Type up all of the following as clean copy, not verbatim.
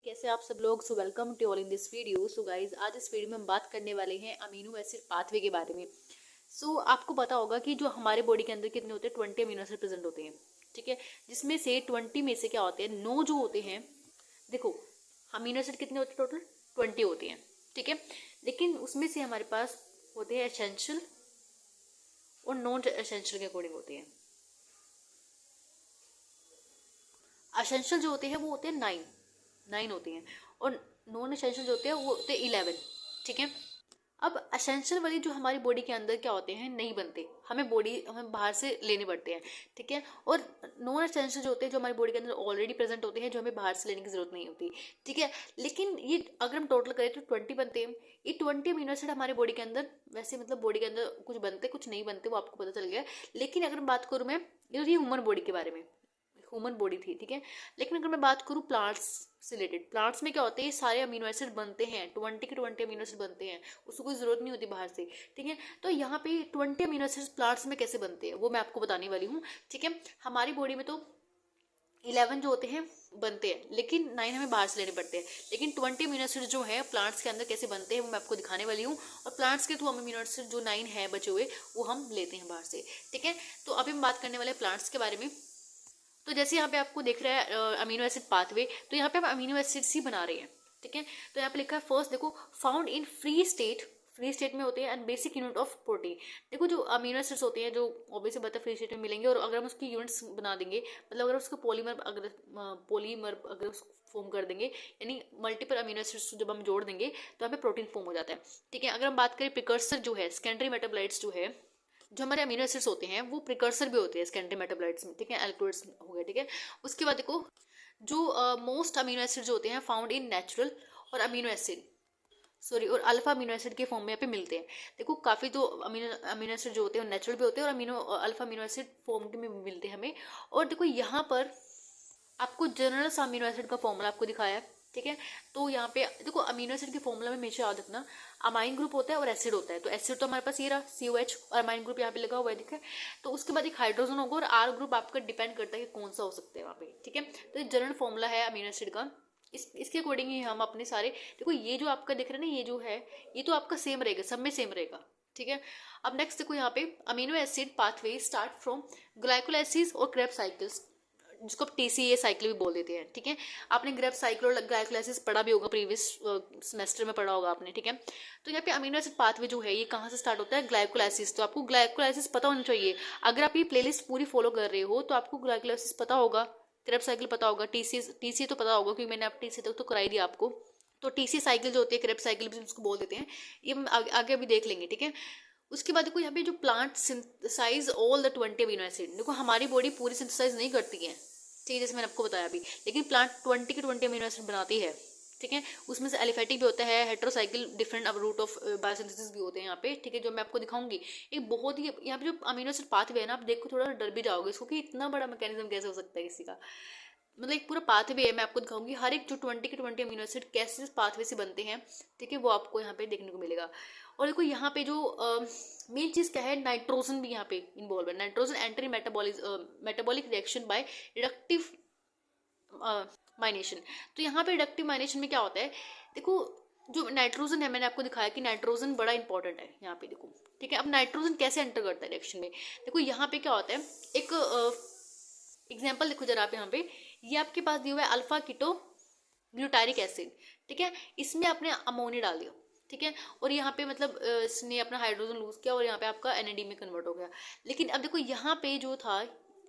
कैसे आप सब लोग। So welcome to all in this video. So guys, आज इस वीडियो में हम बात करने वाले हैं अमीनो एसिड पाथवे के बारे में। आपको पता होगा कि जो हमारे बॉडी के अंदर कितने होते हैं, 20 अमीनो एसिड प्रेजेंट होते हैं। ठीक है, जिसमें से 20 में से क्या होते हैं, 9 जो होते हैं। देखो, अमीनो एसिड कितने होते हैं टोटल, 20 होते हैं। ठीक है, लेकिन उसमें से हमारे पास होते हैं एसेंशियल और नॉन एसेंशियल के अकॉर्डिंग होते हैं। एसेंशियल जो होते हैं वो होते हैं 9 होते हैं, और नॉन एसेंशियल जो होते हैं वो होते हैं 11। ठीक है, अब एसेंशियल वाली जो हमारी बॉडी के अंदर क्या होते हैं, नहीं बनते, हमें बाहर से लेने पड़ते हैं। ठीक है, और नॉन एसेंशियल जो होते हैं, जो हमारी बॉडी के अंदर ऑलरेडी प्रेजेंट होते हैं, जो हमें बाहर से लेने की जरूरत नहीं होती। ठीक है, लेकिन ये अगर हम टोटल करें तो 20 बनते हैं। ये 20 अमीनो एसिड हमारे बॉडी के अंदर, वैसे मतलब बॉडी के अंदर कुछ बनते कुछ नहीं बनते, वो आपको पता चल गया। लेकिन अगर बात करूँ मैं, ये ह्यूमन बॉडी के बारे में, ह्यूमन बॉडी थी। ठीक है, लेकिन अगर मैं बात करूँ प्लांट्स से रिलेटेड, प्लांट्स में क्या होते हैं, सारे अमीनो एसिड बनते हैं, 20 के 20 अमीनो एसिड बनते हैं, उसको कोई जरूरत नहीं होती बाहर से। ठीक है, तो यहाँ पे 20 अमीनो एसिड प्लांट्स में कैसे बनते हैं वो मैं आपको बताने वाली हूँ। ठीक है, हमारी बॉडी में तो 11 जो होते हैं बनते हैं, लेकिन 9 हमें बाहर से लेने पड़ते हैं। लेकिन 20 अमीनो एसिड जो है प्लांट्स के अंदर कैसे बनते हैं वो मैं आपको दिखाने वाली हूँ। और प्लांट्स के थ्रू हम अमीनो एसिड जो 9 है बचे हुए, वो हम लेते हैं बाहर से। ठीक है, तो अभी हम बात करने वाले प्लांट्स के बारे में। तो जैसे यहाँ पे आपको दिख रहा है अमीनो एसिड पाथवे, तो यहाँ पे हम अमीनो एसिड्स ही बना रहे हैं। ठीक है, तो यहाँ पे लिखा है फर्स्ट, देखो, फाउंड इन फ्री स्टेट में होते हैं and basic unit of protein. देखो, जो अमीनो एसिड्स होते हैं, जो ऑब्वियसली बता फ्री स्टेट में मिलेंगे, और अगर हम उसकी यूनिट्स बना देंगे, मतलब अगर उसको पॉलीमर अगर उसको फॉर्म कर देंगे, यानी मल्टीपल अमीनो एसिड्स जब हम जोड़ देंगे तो हमें प्रोटीन फॉर्म हो जाता है। ठीक है, अगर हम बात करें प्रिकर्सर जो है, सेकेंडरी मेटाबोलाइट्स जो है, जो हमारे अमीनो एसिड्स होते हैं वो प्रिकर्सर भी होते हैं सेकेंडरी मेटाबोलाइट्स में। ठीक है, एल्कोइड्स हो गए। ठीक है, उसके बाद देखो, जो मोस्ट अमीनो एसिड जो होते हैं फाउंड इन नेचुरल और अमीनो एसिड और अल्फा अमीनो एसिड के फॉर्म में यहाँ पे मिलते हैं। देखो, काफ़ी तो अमीनो एसिड जो होते हैं नेचुरल भी होते हैं, और अल्फा अमीनो एसिड फॉर्म में मिलते हैं हमें। और देखो, यहाँ पर आपको जनरल अमीनो एसिड का फॉर्मूला आपको दिखाया है। ठीक है, तो यहाँ पे देखो, अमीनो एसिड के फॉर्मूला में हमेशा याद रखना, अमाइन ग्रुप होता है और एसिड होता है। तो एसिड तो हमारे पास ये रहा COH, और अमाइन ग्रुप यहाँ पे लगा हुआ है, ठीक है। तो उसके बाद एक हाइड्रोजन होगा, और R ग्रुप आपका डिपेंड करता है कि कौन सा हो सकता है वहाँ पे। ठीक है, तो ये जनरल फॉर्मूला है अमीनो एसिड का। इसके अकॉर्डिंग ही हम अपने सारे, देखो ये जो आपका दिख रहा है ना, ये जो है, ये तो आपका सेम रहेगा, सब में सेम रहेगा। ठीक है, अब नेक्स्ट देखो, यहाँ पे amino acid pathway start from glycolysis और क्रेब्स साइकिल्स, जिसको आप TCA साइकिल भी बोल देते हैं। ठीक है, आपने ग्रेप साइकिल और ग्लाइकोलाइसिस पढ़ा भी होगा, प्रीवियस सेमेस्टर में पढ़ा होगा आपने। ठीक है, तो यहाँ पे अमीनो एसिड पाथवे जो है, ये कहाँ से स्टार्ट होता है, ग्लाइकोलाइसिस। तो आपको ग्लाइकोलाइसिस पता होना चाहिए। अगर आप ये प्लेलिस्ट पूरी फॉलो कर रहे हो तो आपको ग्लाइकोलाइसिस पता होगा, क्रेप साइकिल पता होगा, TCA तो पता होगा, क्योंकि मैंने आप TCA तक तो कराई दी आपको। तो TCA साइकिल जो होती है, क्रेप साइकिल भी उसको बोल देते हैं, ये हम आगे अभी देख लेंगे। ठीक है, उसके बाद देखो, यहाँ पे जो plant synthesise all the 20 amino acid, देखो हमारी बॉडी पूरी सिंथेसाइज नहीं करती है, ठीक है, जैसे मैंने आपको बताया अभी, लेकिन प्लांट 20 के 20 अमीनो एसिड बनाती है। ठीक है, उसमें से एलिफेटिक भी होता है, हेट्रोसाइकिल डिफरेंट अब रूट ऑफ बायोसिंथेसिस भी होते हैं यहाँ पे। ठीक है, जो मैं आपको दिखाऊंगी, एक बहुत ही यहाँ पे जो अमीनो एसिड पाथवे है ना, आप देखो थोड़ा डर भी जाओगे इसको, कि इतना बड़ा मैकेनिज्म कैसे हो सकता है किसी का। मतलब एक पूरा पाथवे है, मैं आपको दिखाऊंगी हर एक जो 20 के 20 अमीनो एसिड कैसे पाथवे से बनते हैं। ठीक है, वो आपको यहाँ पे देखने को मिलेगा। और देखो, यहाँ पे जो मेन चीज़ क्या है, नाइट्रोजन भी यहाँ पे इन्वॉल्व है। Nitrogen enter metabolic reaction by reductive amination. तो यहाँ पे रिडक्टिव माइनेशन में क्या होता है, देखो, जो नाइट्रोजन है, मैंने आपको दिखाया कि नाइट्रोजन बड़ा इंपॉर्टेंट है यहाँ पे, देखो। ठीक है, अब नाइट्रोजन कैसे एंटर करता है रिएक्शन में, देखो यहाँ पे क्या होता है, एक एग्जाम्पल देखो जरा आप यहाँ पे, ये आपके पास दिया हुआ है अल्फा कीटो ग्लूटारिक एसिड। ठीक है, इसमें आपने अमोनिया डाल दिया। ठीक है, और यहाँ पे मतलब इसने अपना हाइड्रोजन लूज किया, और यहाँ पे आपका NAD में कन्वर्ट हो गया। लेकिन अब देखो, यहाँ पे जो था,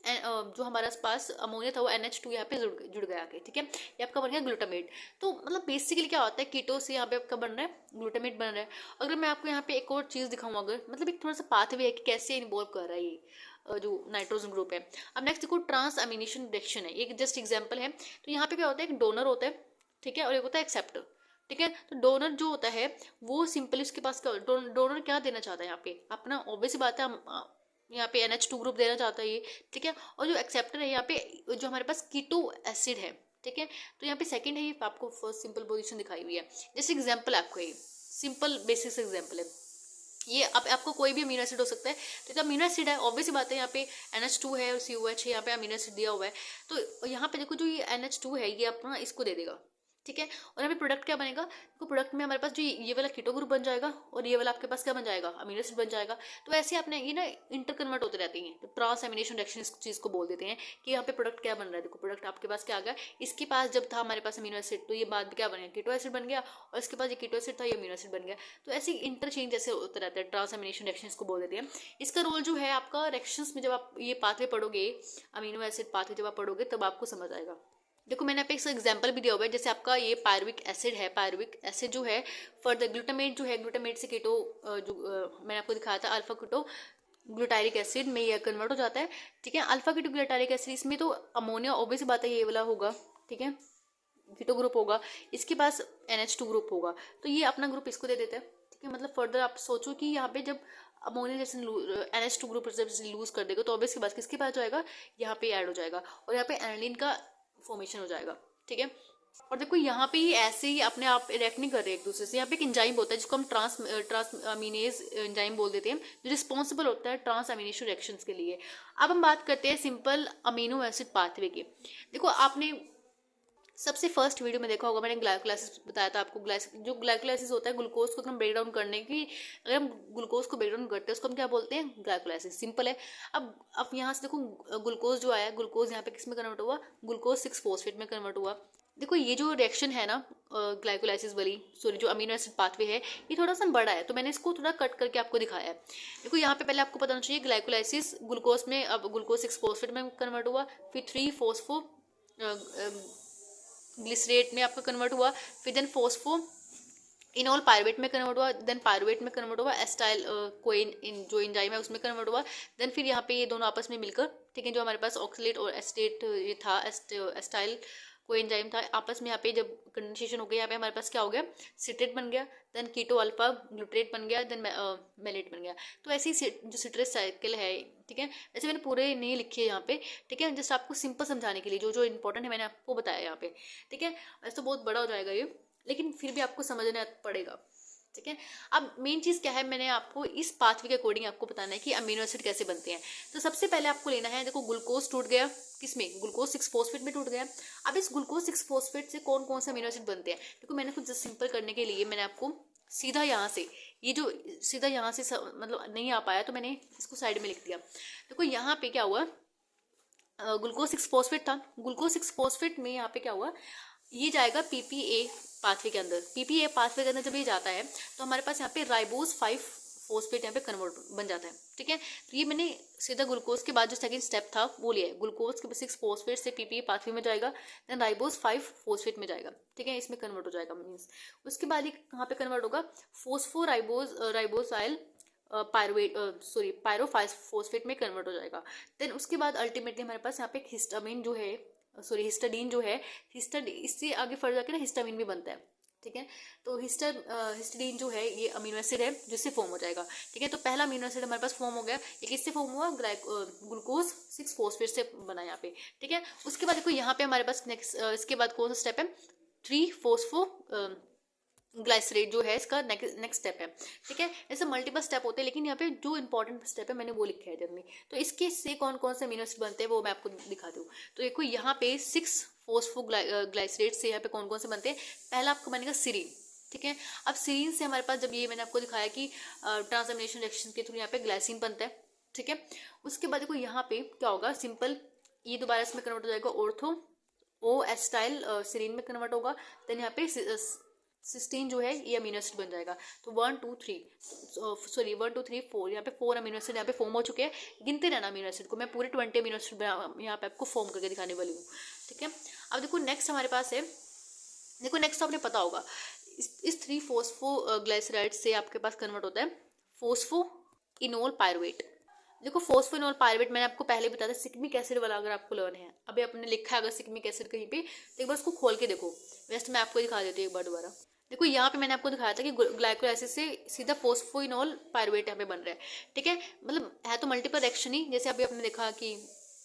जो हमारे पास अमोनिया था, वो NH2 यहाँ पे जुड़ गया आके। ठीक है, ये आपका बन गया ग्लूटामेट। तो मतलब बेसिकली क्या होता है, कीटो से यहाँ पे आपका बन रहा है ग्लूटामेट बन रहा है। अगर मैं आपको यहाँ पे एक और चीज़ दिखाऊँ, अगर मतलब एक थोड़ा सा पाथवे है कि कैसे इन्वॉल्व कर रहा है ये जो नाइट्रोजन ग्रुप है। अब नेक्स्ट देखो, ट्रांस अमीनेशन रिएक्शन है, एक जस्ट एग्जाम्पल है। तो यहाँ पे क्या होता है, एक डोनर होता है, ठीक है, और एक होता है एक्सेप्टर। ठीक है, तो डोनर जो होता है वो सिंपली उसके पास क्या, डोनर क्या देना चाहता है यहाँ पे, अपना ऑब्वियस बात है, यहाँ पे NH2 ग्रुप देना चाहता है ये। ठीक है, और जो एक्सेप्टर है यहाँ पे, जो हमारे पास कीटो एसिड है। ठीक है, तो यहाँ पे सेकंड है, ये आपको फर्स्ट सिंपल पोजीशन दिखाई हुई है। जैसे एग्जाम्पल आपको, ये सिंपल बेसिक एग्जाम्पल है, ये आपको कोई भी अमीनो एसिड हो सकता है। तो ये अमीनो एसिड है, ऑब्वियस बात है, यहाँ पे NH2 है और COH है, यहाँ पे अमीनो एसिड दिया हुआ है। तो यहाँ पे देखो, जो ये NH2 है, ये अपना इसको दे देगा। ठीक है। और यहाँ पे प्रोडक्ट क्या बनेगा, तो प्रोडक्ट में हमारे पास जो ये वाला कीटो ग्रुप बन जाएगा और ये वाला आपके पास क्या बन जाएगा, अमीनो एसिड बन जाएगा। तो ऐसे आपने ये ना इंटर कन्वर्ट होते रहती हैं, तो ट्रांस एमिनेशन रिएक्शन इस चीज़ को बोल देते हैं कि यहाँ पे प्रोडक्ट क्या बन रहा है। देखो प्रोडक्ट आपके पास क्या आ गया, इसके पास जब था हमारे पास अमीनो एसिड, तो ये बाद में क्या बन गया, कीटो एसिड बन गया, और इसके पास ये कीटो एसिड था, ये अमीनो एसिड बन गया। तो ऐसे इंटरचेंज जैसे होता रहता है, ट्रांस एमिनेशन रिएक्शन इसको बोल देते हैं। इसका रोल जो है आपका रिएक्शंस में, जब आप ये पाथवे पढ़ोगे, अमीनो एसिड पाथवे जब आप पढ़ोगे तब आपको समझ आएगा। देखो मैंने आप एक एग्जांपल भी दिया हुआ है, जैसे आपका ये पायरुविक एसिड है, पायरुविक एसिड जो है फर्दर ग्लूटामेट जो है, ग्लूटामेट से कीटो जो मैंने आपको दिखाया था अल्फा कीटो ग्लूटारिक एसिड में ये कन्वर्ट हो जाता है। ठीक है, अल्फा कीटो ग्लूटारिक एसिड, इसमें तो अमोनिया ऑब्वियस बात है ये वाला होगा। ठीक है, कीटो ग्रुप होगा, इसके पास NH2 ग्रुप होगा, तो ये अपना ग्रुप इसको दे देता है। ठीक है, मतलब फर्दर आप सोचो कि यहाँ पे जब अमोनिया जैसे NH2 ग्रुप जब लूज कर देगा तो ऑब्वियस की बात किसके पास जाएगा, यहाँ पे ऐड हो जाएगा और यहाँ पे एनालिन का फॉर्मेशन हो जाएगा। ठीक है, और देखो यहाँ पे ये ऐसे ही अपने आप रिएक्ट नहीं कर रहे एक दूसरे से, यहाँ पे एक एंजाइम होता है जिसको हम ट्रांस अमीनेज एंजाइम बोल देते हैं, जो रिस्पॉन्सिबल होता है ट्रांस अमीनेशन रिएक्शंस के लिए। अब हम बात करते हैं सिंपल अमीनो एसिड पाथवे की। देखो आपने सबसे फर्स्ट वीडियो में देखा होगा, मैंने ग्लाइकोलाइसिस बताया था आपको। जो ग्लाइकोलाइसिस होता है, ग्लूकोज को हम ब्रेक डाउन करने की, अगर हम ग्लूकोज को ब्रेक डाउन करते हैं उसको हम क्या बोलते हैं, ग्लाइकोलाइसिस। सिंपल है। अब यहाँ से देखो ग्लूकोज जो आया, ग्लूकोज यहाँ पे किस में कन्वर्ट हुआ, ग्लूकोज 6 फॉस्फेट में कन्वर्ट हुआ। देखो ये जो रिएक्शन है ना ग्लाइकोलाइसिस वाली, सॉरी जो अमीनो एसिड पाथवे है, ये थोड़ा सा बड़ा है, तो मैंने इसको थोड़ा कट करके आपको दिखाया है। देखो यहाँ पे पहले आपको पता होना चाहिए ग्लाइकोलाइसिस ग्लूकोज में, अब ग्लूकोज 6 फॉस्फेट में कन्वर्ट हुआ, फिर 3 फॉस्फो ग्लिसरेट में आपका कन्वर्ट हुआ, फिर देन फॉस्फो इनॉल पायरुवेट में कन्वर्ट हुआ, देन पायरुवेट में कन्वर्ट हुआ, एस्टाइल कोइन जो एंजाइम है उसमें कन्वर्ट हुआ, देन फिर यहाँ पे ये दोनों आपस में मिलकर, ठीक है, जो हमारे पास ऑक्सलेट और एस्टेट ये था, एस्टाइल कोएंजाइम था, आपस में यहाँ पे जब कंडेंसेशन हो गया, यहाँ पे हमारे पास क्या हो गया, सिट्रेट बन गया, देन कीटो अल्फा ग्लूट्रेट बन गया, देन मेलेट बन गया। तो ऐसी जो सिट्रेस साइकिल है, ठीक है, ऐसे मैंने पूरे नहीं लिखे यहाँ पे, ठीक है, जस्ट आपको सिंपल समझाने के लिए जो जो इंपॉर्टेंट है मैंने आपको बताया यहाँ पे। ठीक है, वैसे तो बहुत बड़ा हो जाएगा ये, लेकिन फिर भी आपको समझना पड़ेगा। ठीक है, अब मेन चीज़ क्या है, मैंने आपको इस पाथवे के अकॉर्डिंग आपको बताना है कि अमीनो एसिड कैसे बनते हैं। तो सबसे पहले आपको लेना है, देखो ग्लूकोज टूट गया, किसमें, ग्लूकोज 6 फॉस्फेट में टूट गया। अब इस ग्लूकोज 6 फॉस्फेट से कौन कौन से अमीनो एसिड बनते हैं, देखो मैंने कुछ जस्ट सिंपल करने के लिए मैंने आपको सीधा यहाँ से, ये जो सीधा यहाँ से मतलब नहीं आ पाया तो मैंने इसको साइड में लिख दिया। देखो यहाँ पे क्या हुआ, ग्लूकोज 6 फॉस्फेट था, ग्लूकोज 6 फॉस्फेट में यहाँ पे क्या हुआ, ये जाएगा PPA पाथवे के अंदर। PPA पाथवे के अंदर जब ये जाता है तो हमारे पास यहाँ पे राइबोज 5 फॉस्फेट यहाँ पे कन्वर्ट बन जाता है। ठीक है, तो ये मैंने सीधा ग्लूकोज के बाद जो सेकंड स्टेप था वो लिया है, ग्लूकोज के 6 फॉस्फेट से PPA पाथवे में जाएगा, देन राइबोज 5 फॉस्फेट में जाएगा। ठीक है, इसमें कन्वर्ट हो जाएगा मीन्स। उसके बाद ये कहाँ पे कन्वर्ट होगा, राइबोसाइल पायरुवेट सॉरी पायरो 5 फॉस्फेट में कन्वर्ट हो जाएगा। देन उसके बाद अल्टीमेटली हमारे पास यहाँ पे हिस्टामिन जो है, सॉरी हिस्टाडीन जो है, इससे आगे फर्दर जाके ना हिस्टामिन भी बनता है। ठीक है, तो हिस्टाडीन जो है ये अमीनो एसिड है जिससे फॉर्म हो जाएगा। ठीक है, तो पहला अमीनो एसिड हमारे पास फॉर्म हो गया, ये किससे फॉर्म हुआ, ग्लूकोज 6 फॉस्फेट से बना यहाँ पे। ठीक है, उसके बाद देखो यहाँ पे हमारे पास नेक्स्ट इसके बाद कौन सा स्टेप है, 3 फॉस्फो ग्लाइसरेट जो है इसका नेक्स्ट स्टेप है। ठीक है, ऐसे मल्टीपल स्टेप होते हैं, लेकिन यहाँ पे जो इंपॉर्टेंट स्टेप है मैंने वो लिखा है जनरली। तो इसके से कौन कौन से अमीनो एसिड बनते हैं वो मैं आपको दिखा दूँ। तो देखो यहाँ पे 6 फॉस्फो ग्लाइसरेट से यहाँ पे कौन कौन से बनते हैं, पहला आपको बनेगा सीरीन। ठीक है, अब सीरीन से हमारे पास जब ये मैंने आपको दिखाया कि ट्रांसएमिनेशन रिएक्शन के थ्रू यहाँ पे ग्लाइसिन बनता है। ठीक है, उसके बाद देखो यहाँ पे क्या होगा, सिंपल ये दोबारा इसमें कन्वर्ट हो जाएगा, ऑर्थो ओ एस्टाइल सीरीन में कन्वर्ट होगा, देन यहाँ पे सिस्टीन जो है ये अमीनो एसिड बन जाएगा। तो 1 2 3 4 यहाँ पे 4 अमीनो एसिड यहाँ पे फॉर्म हो चुके हैं। गिनते रहना अमीनो एसिड को, मैं पूरे 20 अमीनो एसिड यहाँ पे आपको फॉर्म करके दिखाने वाली हूँ। ठीक है, अब देखो नेक्स्ट हमारे पास है, देखो नेक्स्ट आपने पता होगा इस 3 फॉस्फो ग्लाइसराइड से आपके पास कन्वर्ट होता है फॉस्फो इनोल पायरुवेट। देखो फॉस्फोइनोल पायरुवेट मैंने आपको पहले बताया था, सिकमिक एसिड वाला अगर आपको लर्न है, अभी आपने लिखा है अगर सिकमिक एसिड कहीं पे तो एक बार उसको खोल के देखो, वैसे मैं आपको दिखा देती हूँ एक बार दोबारा। देखो यहाँ पे मैंने आपको दिखाया था कि ग्लाइकोलाइसिस से सीधा फॉस्फोइनोल पायरुवेट यहाँ पे बन रहा है। ठीक है, मतलब है तो मल्टीपल रिएक्शन ही, जैसे अभी आपने देखा कि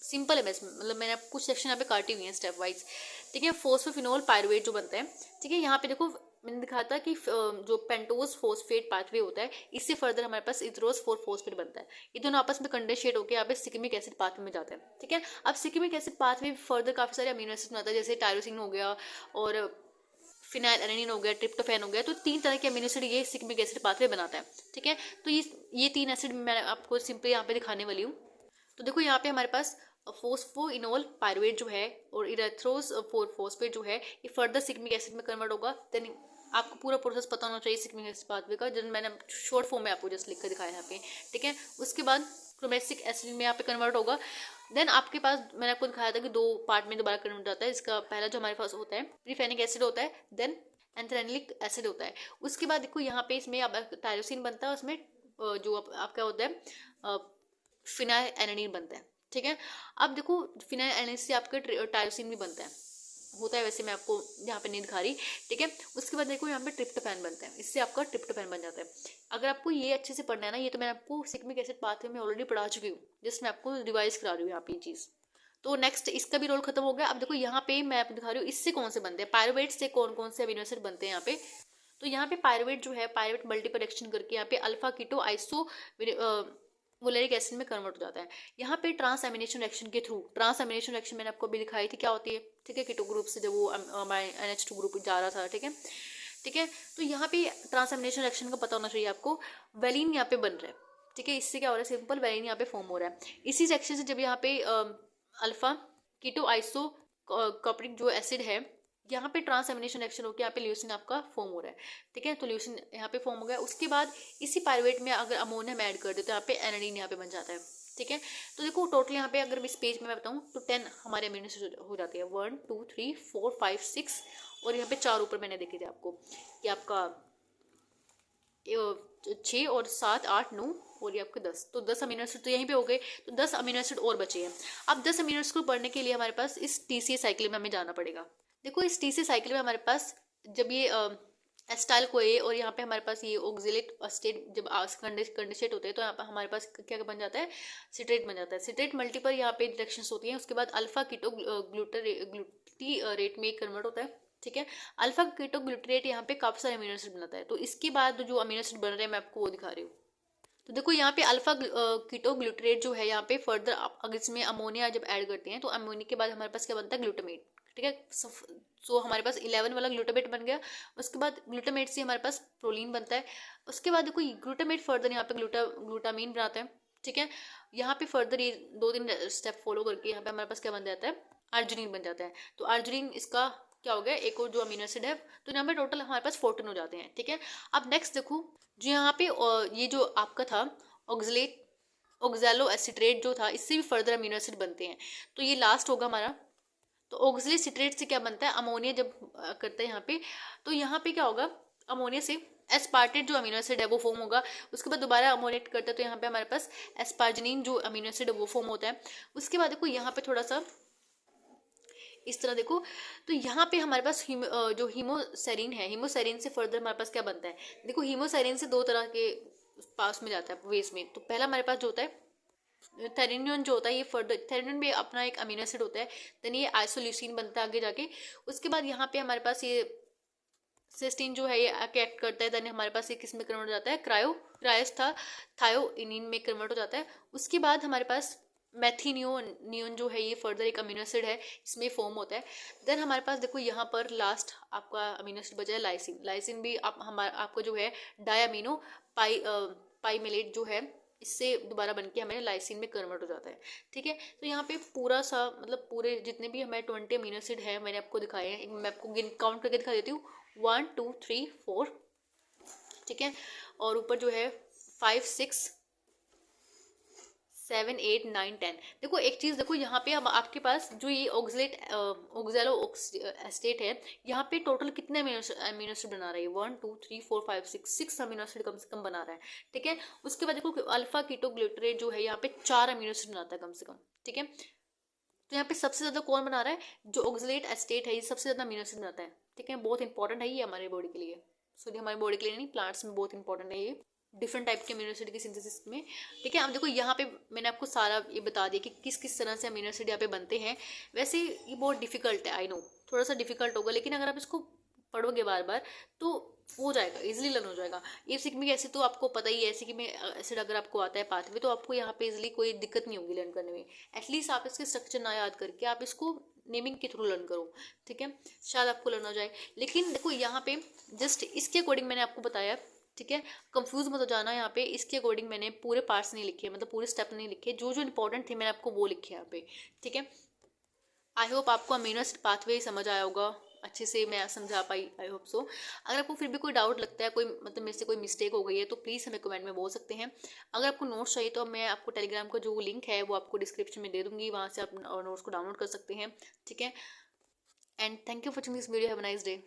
सिंपल है बस, मतलब मैंने कुछ सेक्शन यहाँ पे काटी हुई है स्टेप वाइज। ठीक है, फॉस्फोफिनोल पायरुवेट जो बनता है, ठीक है, यहाँ पे देखो मैंने दिखाया था कि जो पेंटोज फॉस्फेट पाथवे होता है, इससे फर्दर हमारे पास इथरोज 4 फॉस्फेट बनता है। ये दोनों आपस में कंडेंसेट होकर यहाँ पे सिकमिक एसिड पाथवे में जाता है। ठीक है, अब सिकमिक एसिड पाथवे फर्दर काफी सारे अमीनो एसिड बनाता है, जैसे टायरोसिन हो गया और फिनाइल एलानिन हो गया, ट्रिप्टोफैन हो गया। तो 3 तरह के अमीनो एसिड ये सिग्मिक एसिड पाथवे बनाता है, ठीक है। तो ये 3 एसिड मैं आपको सिंपली यहाँ पे दिखाने वाली हूँ। तो देखो यहाँ पे हमारे पास फोस्फोइनोल पायरुवेट जो है और इरेथ्रोस फोस्फेट जो है ये फर्दर सिग्मिक एसिड में कन्वर्ट होगा। देन आपको पूरा प्रोसेस पता होना चाहिए सिग्मिक एसिड पाथवे का, जिन मैंने शॉर्ट फॉर्म में आपको जस्ट लिख कर दिखाया यहाँ पे, ठीक है। उसके बाद क्रोमेटिक एसिड में यहाँ पे कन्वर्ट होगा। देन आपके पास मैंने आपको दिखाया था कि 2 पार्ट में दोबारा कन्वर्ट होता है। इसका पहला जो हमारे पास होता है प्रीफेनिक एसिड होता है, देन एंथ्रेनिक एसिड होता है। उसके बाद देखो यहाँ पे इसमें अब टायरोसिन बनता है, उसमें जो आपका होता है फिनाइल एलानिन बनता है, ठीक है। अब देखो फिनाइल एलानिन से आपका टायरोसिन भी बनता है, होता है वैसे, मैं आपको यहाँ पे नहीं दिखा रही, ठीक है। उसके बाद देखो यहाँ पे ट्रिप्टोफैन बनता है, इससे आपका ट्रिप्टोफैन बन जाता है। अगर आपको ये अच्छे से पढ़ना है ना, ये तो मैंने आपको सिग्मिक एसिड पाथवे में ऑलरेडी पढ़ा चुकी हूँ, जिस मैं आपको रिवाइज करा रही हूँ यहाँ पे ये चीज़। तो नेक्स्ट इसका भी रोल खत्म हो गया। अब देखो यहाँ पे मैं आपको दिखा रही हूँ इससे कौन से बनते हैं, पायरुवेट से कौन कौन से अमीनो एसिड बनते हैं यहाँ पे। तो यहाँ पे पायरुवेट जो है, पायरुवेट मल्टीपल रिएक्शन करके यहाँ पे अल्फा कीटो आइसो वोलेरिक एसिड में कन्वर्ट हो जाता है। यहाँ पे ट्रांस एमिनेशन रिएक्शन के थ्रू, ट्रांस एमिनेशन रिएक्शन मैंने आपको अभी दिखाई थी क्या होती है, ठीक है। कीटो ग्रुप से जब वो NH2 ग्रुप जा रहा था, ठीक है, ठीक है। तो यहाँ पे ट्रांस एमिनेशन रिएक्शन का पता होना चाहिए आपको। वेलिन यहाँ पे बन रहा है, ठीक है। इससे क्या हो रहा है, सिंपल वेलिन यहाँ पे फॉर्म हो रहा है। इसी सेक्शन से जब यहाँ पे अल्फा कीटो आइसो कॉपरिक जो एसिड है, यहाँ पे ट्रांस एमिनेशन रिएक्शन होकर यहाँ पे ल्यूसिन आपका फॉर्म हो रहा है, ठीक है। तो ल्यूसिन यहाँ पे फॉर्म हो गया। उसके बाद इसी पायरुवेट में अगर अमोनियम ऐड कर दे तो यहाँ पे एनाडीन यहाँ पे बन जाता है, ठीक है। तो देखो टोटल यहाँ पे अगर इस पेज में मैं बताऊँ तो 10 हमारे अमीनो एसिड हो जाते हैं, 1 2 3 4 5 6 और यहाँ पे 4 ऊपर मैंने देखे थे आपको कि आपका 6 और 7 8 9 और ये आपके 10, तो 10 अमीनो एसिड तो यहीं पे हो गए। तो 10 अमीनो एसिड और बचे हैं। अब 10 अमीनो एसिड को पढ़ने के लिए हमारे पास इस TCA साइकिल में हमें जाना पड़ेगा। देखो इस TCA साइकिल में हमारे पास जब ये एस्टाइल कोए और यहाँ पे हमारे पास ये ऑक्जेलेट स्टेट जब कंडेंसेट होते हैं तो यहाँ पर हमारे पास क्या बन जाता है, सिट्रेट बन जाता है। सिट्रेट मल्टीपल यहाँ पे रिएक्शंस होती हैं। उसके बाद अल्फा कीटो ग्लूटारेट में कन्वर्ट होता है, ठीक है। अल्फा कीटो ग्लूटारेट यहाँ पे काफी सारे अमीनो एसिड बनाता है। तो इसके बाद जो अमीनो एसिड बन रहे हैं मैं आपको वो दिखा रही हूँ। तो देखो यहाँ पे अल्फा कीटो ग्लूटारेट जो है, यहाँ पे फर्दर अगर इसमें अमोनिया जब ऐड करते हैं तो अमोनिया के बाद हमारे पास क्या बनता है, ग्लूटामेट, ठीक है। सो हमारे पास 11 वाला ग्लूटामेट बन गया। उसके बाद ग्लूटामेट से हमारे पास प्रोलीन बनता है। उसके बाद देखो ग्लूटामेट फर्दर यहाँ पे ग्लूटामीन बनाता है, ठीक है। यहाँ पे फर्दर ये 2-3 स्टेप फॉलो करके यहाँ पे हमारे पास क्या बन जाता है, अर्जिनिन बन जाता है। तो अर्जिनिन इसका क्या हो गया, एक और जो अमीनो एसिड है। तो यहाँ पे टोटल हमारे पास 14 हो जाते हैं, ठीक है। अब नेक्स्ट देखो जो यहाँ पे ये जो आपका था ऑक्जेलो एसिट्रेट जो था, इससे भी फर्दर अमीनो एसिड बनते हैं। तो ये लास्ट होगा हमारा। तो ऑक्जेलिक सिट्रेट से क्या बनता है, अमोनिया जब करता है यहाँ पे, तो यहाँ पे क्या होगा, अमोनिया से एस्पार्टेट जो अमीनो एसिड है वो फॉर्म होगा। उसके बाद दोबारा अमोनेट करता है तो यहाँ पे हमारे पास एस्पार्जिनिन जो अमीनो एसिड है वो फॉर्म होता है। उसके बाद देखो यहाँ पे थोड़ा सा इस तरह देखो, तो यहाँ पे हमारे पास जो हीमोसेरिन है, हीमोसेरिन से फर्दर हमारे पास क्या बनता है, देखो हीमोसेरिन से 2 तरह के पास में जाता है वेज में। तो पहला हमारे पास जो होता है थेरेनियन जो होता है, ये फर्दर थेरेनियन भी अपना एक अमीनो एसिड होता है। देन ये आइसोल्यूसिन बनता है आगे जाके। उसके बाद यहाँ पे हमारे पास ये सिस्टीन जो है ये एक्ट करता है। देन हमारे पास ये किस में कन्वर्ट हो जाता है, क्रायोस था थायोइनिन में कन्वर्ट हो जाता है। उसके बाद हमारे पास मैथिनियोन जो है ये फर्दर एक अमीनो एसिड है, इसमें फॉर्म होता है। देन हमारे पास देखो यहाँ पर लास्ट आपका अमीनो एसिड बचा है लाइसिन। लाइसिन भी आपको जो है डायअमीनो पाइमेलेट जो है, इससे दोबारा बन के हमें लाइसिन में कन्वर्ट हो जाता है, ठीक है। तो यहाँ पे पूरा सा मतलब पूरे जितने भी हमारे 20 अमीनो एसिड है मैंने आपको दिखाए हैं। मैं आपको काउंट करके दिखा देती हूँ, 1 2 3 4, ठीक है। और ऊपर जो है 5 6 7 8 9 10। देखो एक चीज़ देखो यहाँ पे अब आपके पास जो ये ऑक्जेलो एस्टेट है, यहाँ पे टोटल कितने अमीनो एसिड बना रहा है, 1 2 3 4 5 6 अमीनो एसिड कम से कम बना रहा है, ठीक है। उसके बाद देखो अल्फा कीटो ग्लूटारेट जो है यहाँ पे 4 अमीनो एसिड बनाता है कम से कम, ठीक है। तो यहाँ पे सबसे ज़्यादा कौन बना रहा है, जो ऑक्जेलेट एस्टेट है, ये सबसे ज़्यादा अमीनो एसिड बनाता है, ठीक है। बहुत इंपॉर्टेंट है ये हमारे बॉडी के लिए, सॉरी हमारी बॉडी के लिए नहीं, प्लांट्स में बहुत इंपॉर्टेंट है ये डिफरेंट टाइप के अमीनो एसिड की सिंथेसिस में, ठीक है। अब देखो यहाँ पे मैंने आपको सारा ये बता दिया कि किस किस तरह से अमीनो एसिड यहाँ पे बनते हैं। वैसे ये बहुत डिफिकल्ट है, आई नो थोड़ा सा डिफिकल्ट होगा, लेकिन अगर आप इसको पढ़ोगे बार बार तो हो जाएगा, इजीली लर्न हो जाएगा। ये सीख में ऐसे तो आपको पता ही है, ऐसे कि मैं ऐसे अगर आपको आता है पाथवे तो आपको यहाँ पे इजीली कोई दिक्कत नहीं होगी लर्न करने में। एटलीस्ट आप इसके स्ट्रक्चर ना याद करके आप इसको नेमिंग के थ्रू लर्न करो, ठीक है, शायद आपको लर्न हो जाए। लेकिन देखो यहाँ पे जस्ट इसके अकॉर्डिंग मैंने आपको बताया, ठीक है, कंफ्यूज मत हो जाना। यहाँ पे इसके अकॉर्डिंग मैंने पूरे पार्ट्स नहीं लिखे, मतलब पूरे स्टेप नहीं लिखे, जो जो इंपॉर्टेंट थे मैंने आपको वो लिखे यहाँ पे, ठीक है। आई होप आपको अमीनो एसिड पाथवे समझ आया होगा, अच्छे से मैं समझा पाई, आई होप सो। अगर आपको फिर भी कोई डाउट लगता है, कोई मतलब मेरे से कोई मिस्टेक हो गई है, तो प्लीज़ हमें कमेंट में बोल सकते हैं। अगर आपको नोट्स चाहिए तो मैं आपको टेलीग्राम का जो लिंक है वो आपको डिस्क्रिप्शन में दे दूंगी, वहाँ से आप नोट्स को डाउनलोड कर सकते हैं, ठीक है। And thank you for watching this video, have a nice day.